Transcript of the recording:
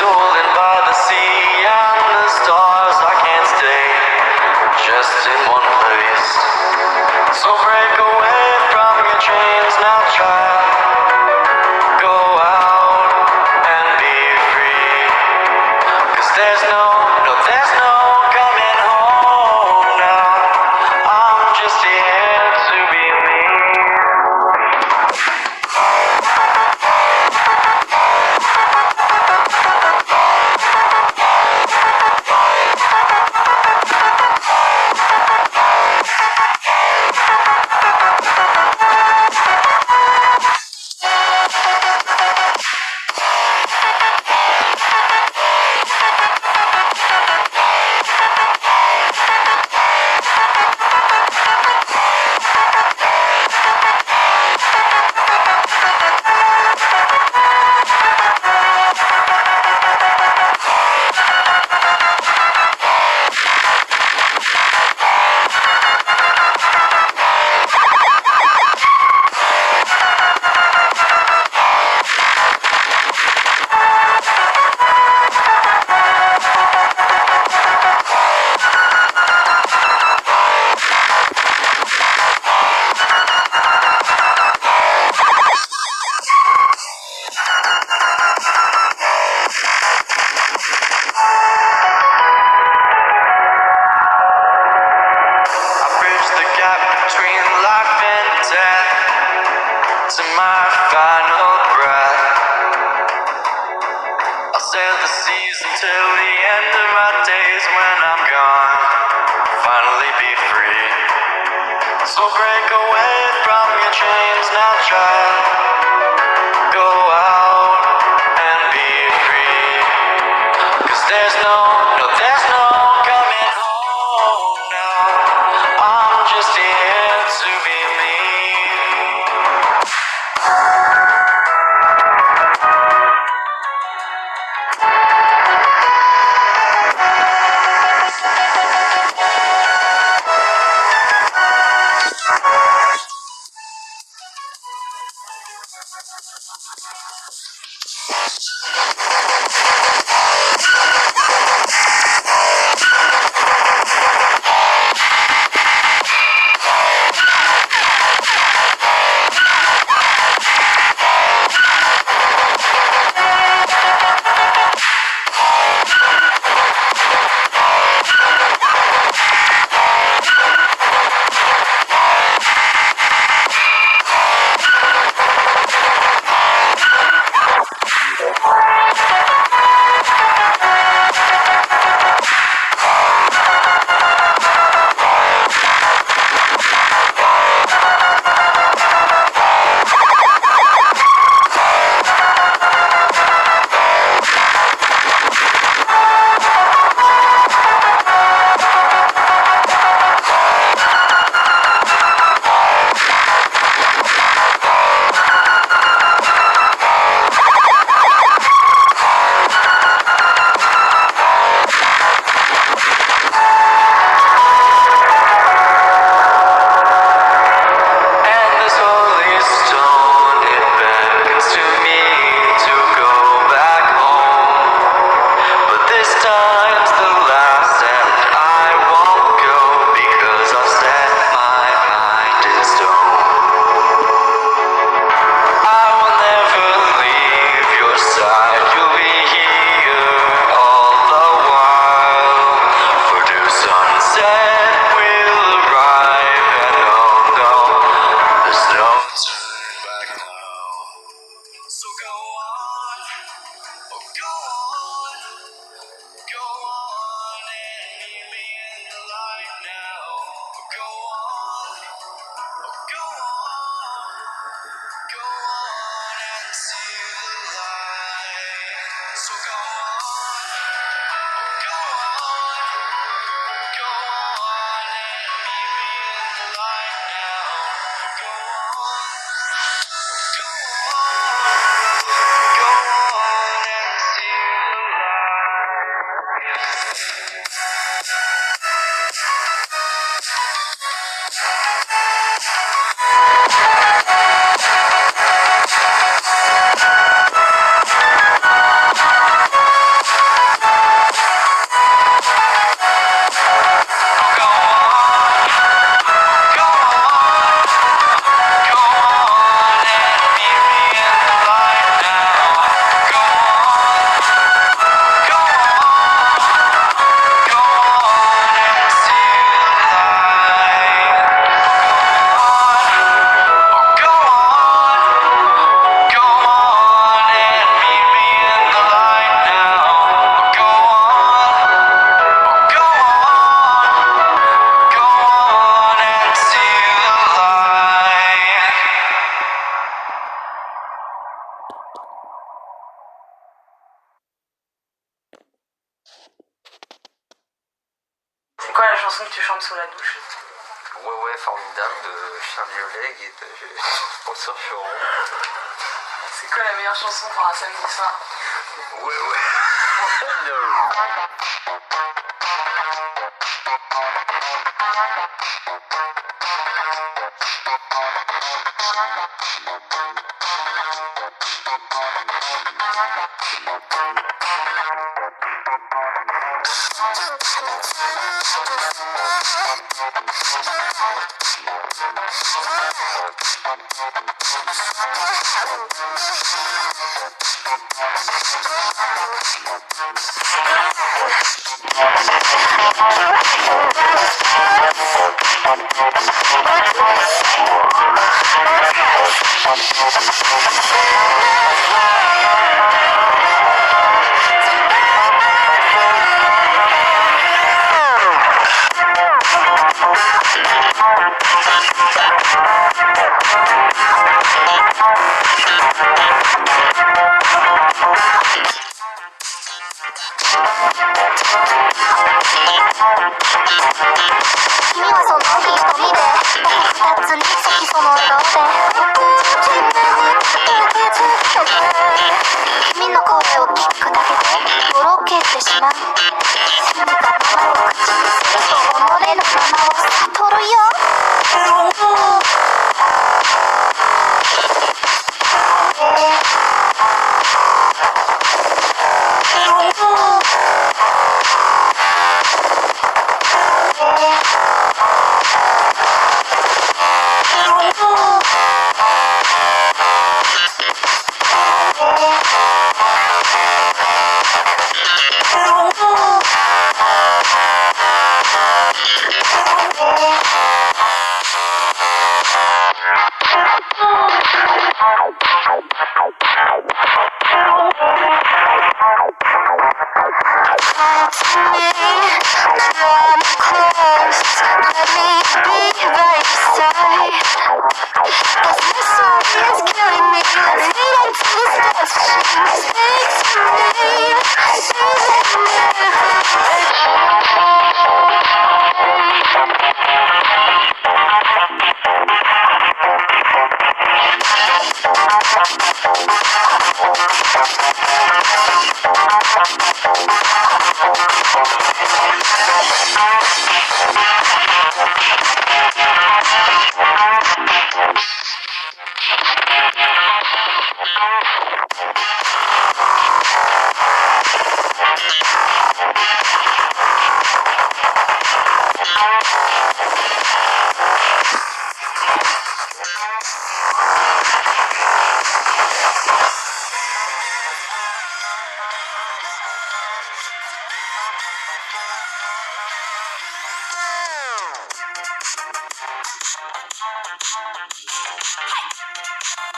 stolen by the sea and the stars. I can't stay just in one place. So break away from your chains now, child. Go out and be free. 'Cause there's no coming home now. I'm just here to be me. Between life and death, to my final breath, I'll sail the seas until the end of my days. When I'm gone, finally be free. So break away from your chains now, child. Go out and be free. 'Cause there's no coming home now. I'm just here to be me. chanson que tu chantes sous la douche? Ouais, formidable de Charlie Oleg et de Sponsor Choron. C'est quoi la meilleure chanson pour un samedi soir? Ouais.君はその日一人で僕二つに咲きその笑顔で君の声を聞くだけでとろけてしまう静かな名を口にすると己のままを悟るよ